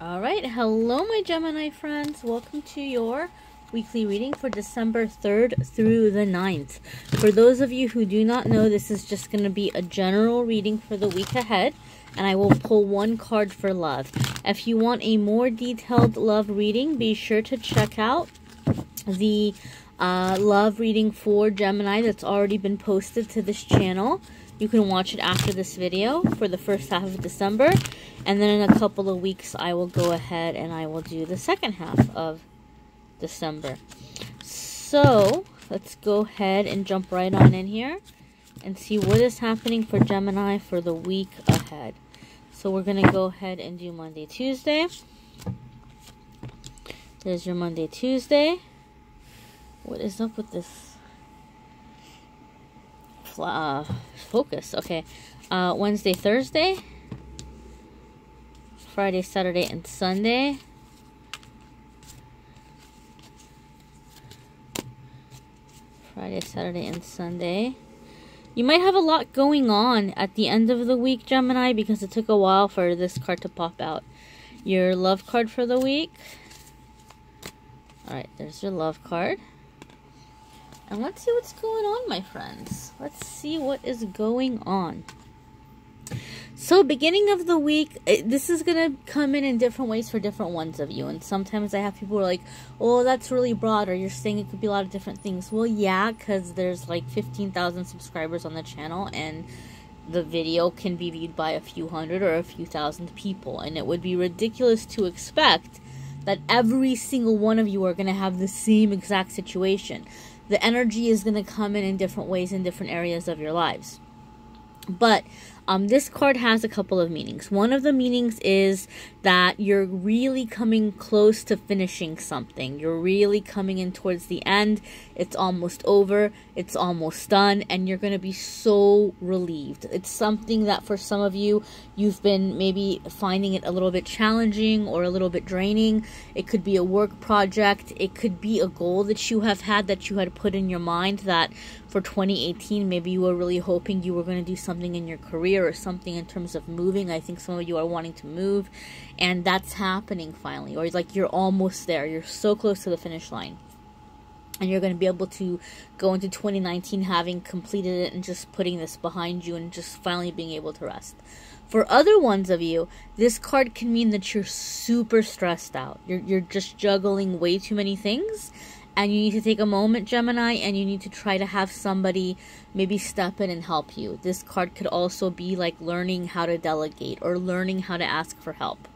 Alright, hello my Gemini friends. Welcome to your weekly reading for December 3rd through the 9th. For those of you who do not know, this is just going to be a general reading for the week ahead, and I will pull one card for love. If you want a more detailed love reading, be sure to check out the love reading for Gemini that's already been posted to this channel. You can watch it after this video for the first half of December. And then in a couple of weeks, I will go ahead and I will do the second half of December. So, let's go ahead and jump right on in here and see what is happening for Gemini for the week ahead. So, we're going to go ahead and do Monday, Tuesday. There's your Monday, Tuesday. What is up with this? Focus. Okay. Wednesday, Thursday. Friday, Saturday, and Sunday. Friday, Saturday, and Sunday. You might have a lot going on at the end of the week, Gemini, because it took a while for this card to pop out. Your love card for the week. Alright, there's your love card. And let's see what's going on, my friends. Let's see what is going on. So, beginning of the week, this is going to come in different ways for different ones of you. And sometimes I have people who are like, oh, that's really broad, or you're saying it could be a lot of different things. Well, yeah, because there's like 15,000 subscribers on the channel, and the video can be viewed by a few hundred or a few thousand people. And it would be ridiculous to expect that every single one of you are going to have the same exact situation. The energy is going to come in different ways in different areas of your lives. But this card has a couple of meanings. One of the meanings is that you're really coming close to finishing something. You're really coming in towards the end. It's almost over. It's almost done. And you're going to be so relieved. It's something that for some of you, you've been maybe finding it a little bit challenging or a little bit draining. It could be a work project. It could be a goal that you have had that you had put in your mind that for 2018, maybe you were really hoping you were going to do something in your career or something in terms of moving. I think some of you are wanting to move, and that's happening finally. Or like you're almost there. You're so close to the finish line. And you're going to be able to go into 2019 having completed it and just putting this behind you and just finally being able to rest. For other ones of you, this card can mean that you're super stressed out. You're just juggling way too many things. And you need to take a moment, Gemini, and you need to try to have somebody maybe step in and help you. This card could also be like learning how to delegate or learning how to ask for help.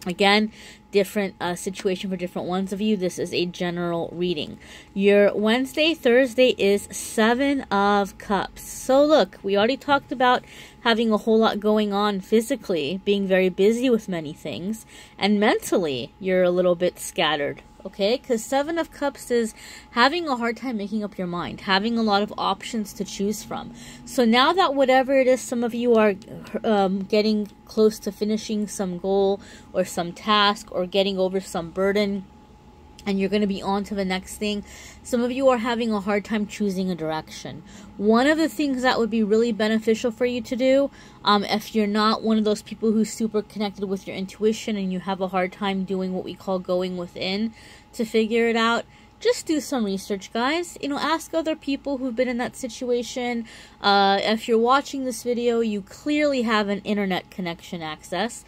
Again, different situation for different ones of you. This is a general reading. Your Wednesday, Thursday is 7 of Cups. So look, we already talked about having a whole lot going on physically, being very busy with many things, and mentally you're a little bit scattered. Okay, because 7 of Cups is having a hard time making up your mind, having a lot of options to choose from. So now that whatever it is, some of you are getting close to finishing some goal or some task or getting over some burden, and you're going to be on to the next thing. Some of you are having a hard time choosing a direction. One of the things that would be really beneficial for you to do, if you're not one of those people who's super connected with your intuition and you have a hard time doing what we call going within to figure it out, just do some research, guys. You know, ask other people who've been in that situation. If you're watching this video, you clearly have an internet connection access.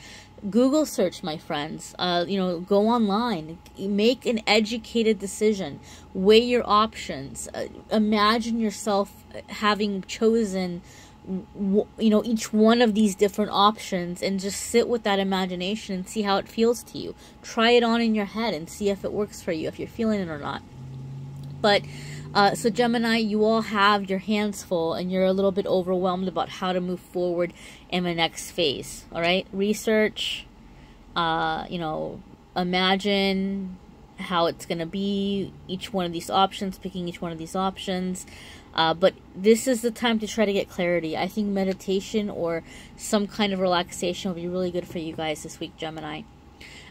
Google search, my friends. You know, go online. Make an educated decision. Weigh your options. Imagine yourself having chosen, you know, each one of these different options, and just sit with that imagination and see how it feels to you. Try it on in your head and see if it works for you, if you're feeling it or not. But so Gemini, you all have your hands full and you're a little bit overwhelmed about how to move forward in the next phase. All right, research, you know, imagine how it's going to be, each one of these options, picking each one of these options. But this is the time to try to get clarity. I think meditation or some kind of relaxation will be really good for you guys this week, Gemini.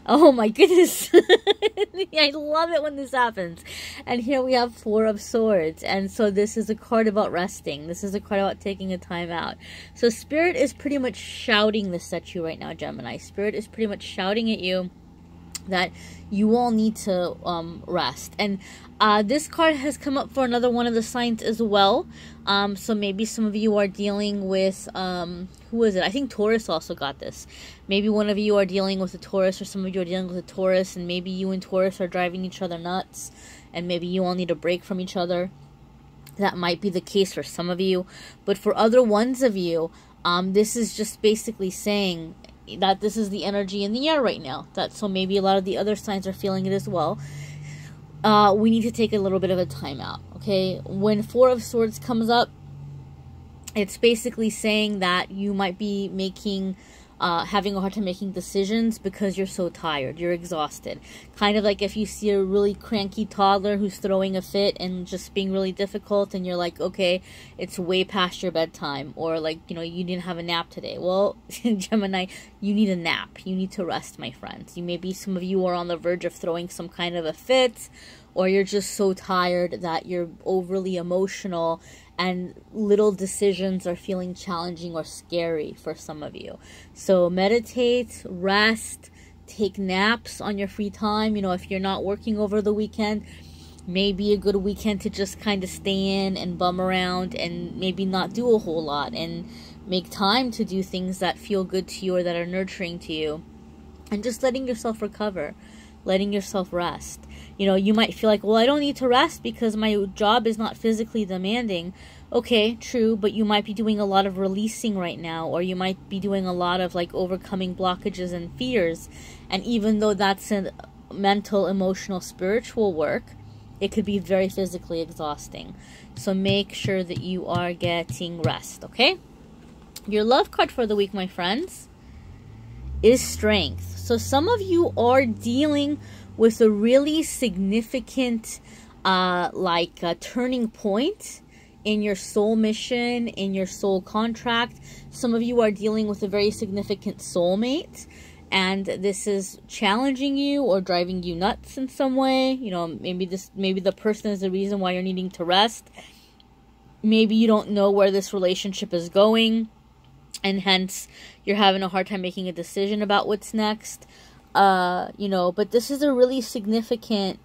Oh my goodness. I love it when this happens. And here we have Four of Swords. And so this is a card about resting. This is a card about taking a time out. So Spirit is pretty much shouting this at you right now, Gemini. Spirit is pretty much shouting at you that you all need to rest. And this card has come up for another one of the signs as well. So maybe some of you are dealing with, who is it? I think Taurus also got this. Maybe one of you are dealing with a Taurus, or some of you are dealing with a Taurus, and maybe you and Taurus are driving each other nuts, and maybe you all need a break from each other. That might be the case for some of you. But for other ones of you, this is just basically saying that this is the energy in the air right now. So maybe a lot of the other signs are feeling it as well. We need to take a little bit of a time out, okay? When Four of Swords comes up, it's basically saying that you might be having a hard time making decisions because you're so tired, you're exhausted. Kind of like if you see a really cranky toddler who's throwing a fit and just being really difficult, and you're like, okay, it's way past your bedtime, or like, you know, you didn't have a nap today. Well, Gemini, you need a nap. You need to rest, my friends. Maybe some of you are on the verge of throwing some kind of a fit, or you're just so tired that you're overly emotional and little decisions are feeling challenging or scary for some of you. So meditate, rest, take naps on your free time. You know, if you're not working over the weekend, maybe a good weekend to just kind of stay in and bum around and maybe not do a whole lot, and make time to do things that feel good to you or that are nurturing to you, and just letting yourself recover, letting yourself rest. You know, you might feel like, well, I don't need to rest because my job is not physically demanding. Okay, true, but you might be doing a lot of releasing right now, or you might be doing a lot of like overcoming blockages and fears. And even though that's a mental, emotional, spiritual work, it could be very physically exhausting. So make sure that you are getting rest, okay? Your love card for the week, my friends, is Strength. So some of you are dealing with a really significant turning point in your soul mission, in your soul contract. Some of you are dealing with a very significant soulmate, and this is challenging you or driving you nuts in some way. You know, maybe the person is the reason why you're needing to rest. Maybe you don't know where this relationship is going, and hence you're having a hard time making a decision about what's next. You know, but this is a really significant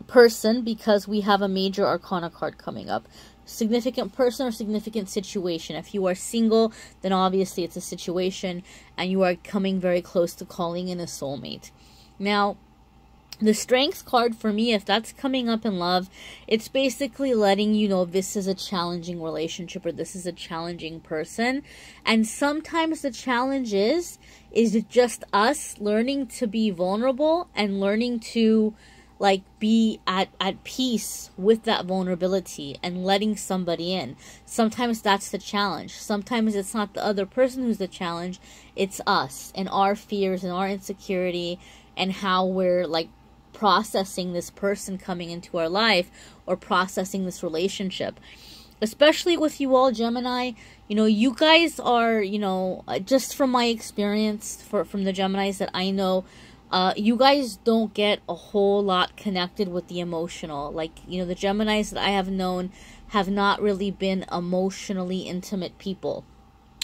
person, because we have a major arcana card coming up. Significant person or significant situation. If you are single, then obviously it's a situation, and you are coming very close to calling in a soulmate. Now, the Strength card for me, if that's coming up in love, it's basically letting you know this is a challenging relationship, or this is a challenging person. And sometimes the challenge is just us learning to be vulnerable and learning to like be at peace with that vulnerability and letting somebody in. Sometimes that's the challenge. Sometimes it's not the other person who's the challenge. It's us and our fears and our insecurity and how we're like processing this person coming into our life, or processing this relationship. Especially with you all, Gemini, you know, you guys are, you know, just from my experience, from the Geminis that I know, you guys don't get a whole lot connected with the emotional. Like, you know, the Geminis that I have known have not really been emotionally intimate people.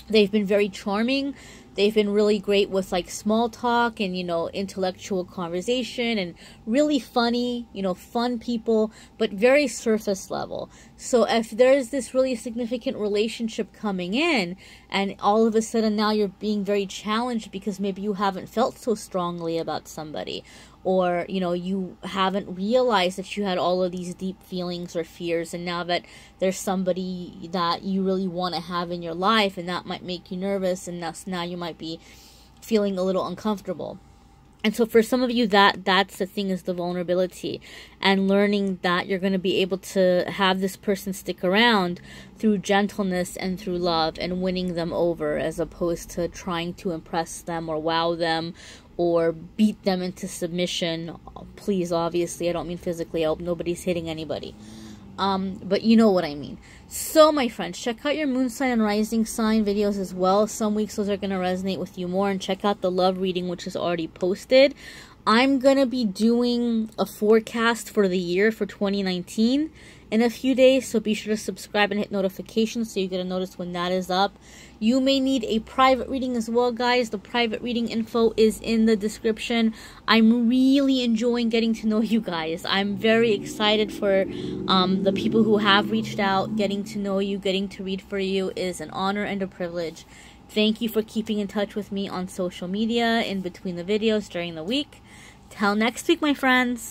They've been very charming. They've been really great with like small talk and, you know, intellectual conversation, and really funny, you know, fun people, but very surface level. So if there's this really significant relationship coming in, and all of a sudden now you're being very challenged because maybe you haven't felt so strongly about somebody, or, you know, you haven't realized that you had all of these deep feelings or fears, and now that there's somebody that you really want to have in your life, and that might make you nervous, and now you might be feeling a little uncomfortable. And so for some of you, that's the thing, is the vulnerability, and learning that you're going to be able to have this person stick around through gentleness and through love, and winning them over, as opposed to trying to impress them or wow them or beat them into submission. Please, obviously, I don't mean physically. I hope nobody's hitting anybody. But you know what I mean. So, my friends, check out your moon sign and rising sign videos as well. Some weeks those are going to resonate with you more. And check out the love reading, which is already posted. I'm going to be doing a forecast for the year for 2019 in a few days. So, be sure to subscribe and hit notifications so you get a notice when that is up. You may need a private reading as well, guys. The private reading info is in the description. I'm really enjoying getting to know you guys. I'm very excited for the people who have reached out. Getting to know you, getting to read for you is an honor and a privilege. Thank you for keeping in touch with me on social media, in between the videos, during the week. Till next week, my friends.